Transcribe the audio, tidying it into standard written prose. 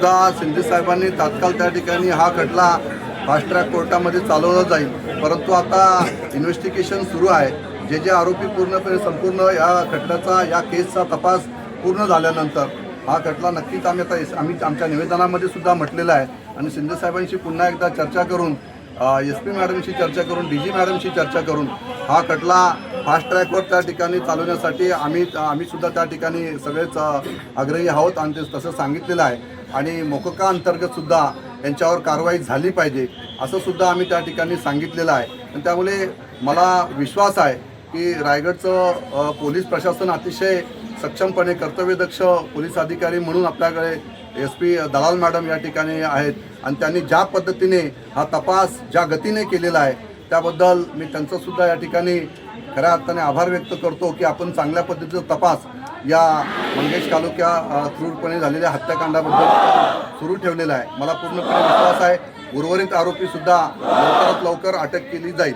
सुद्धा शिंदे साहेबांनी तात्काळ त्या ठिकाणी हा खटला फास्ट ट्रॅक कोर्टामध्ये चालवला जाईल, परंतु आता इन्व्हेस्टिगेशन सुरू आहे. जे जे आरोपी पूर्णपणे संपूर्ण या खटल्याचा या केसचा तपास पूर्ण झाल्यानंतर हा खटला नक्कीच आम्ही आमच्या निवेदनामध्ये सुद्धा म्हटलेला आहे आणि शिंदे साहेबांशी पुन्हा एकदा चर्चा करून SP मॅडमशी चर्चा करून DG मॅडमशी चर्चा करून हा खटला फास्ट ट्रॅकवर त्या ठिकाणी चालवण्यासाठी आम्ही सुद्धा त्या ठिकाणी सगळेच आग्रही आहोत आणि ते तसं सांगितलेलं आहे. आणि मोकोका अंतर्गत सुद्धा यांच्यावर कारवाई झाली पाहिजे असं सुद्धा आम्ही त्या ठिकाणी सांगितलेलं आहे. आणि त्यामुळे मला विश्वास आहे की रायगडचं पोलीस प्रशासन अतिशय सक्षमपणे कर्तव्यदक्ष पोलीस अधिकारी म्हणून आपल्याकडे SP दलाल मॅडम या ठिकाणी आहेत आणि त्यांनी ज्या पद्धतीने हा तपास ज्या गतीने केलेला आहे त्याबद्दल मी त्यांचंसुद्धा या ठिकाणी खऱ्या अर्थाने आभार व्यक्त करतो की आपण चांगल्या पद्धतीचा तपास या मंगेश कालोख्या क्रूरपणे झालेल्या हत्याकांडाबद्दल सुरू ठेवलेला आहे. मला पूर्णपणे विश्वास आहे उर्वरित आरोपीसुद्धा लवकरात लवकर अटक केली जाईल.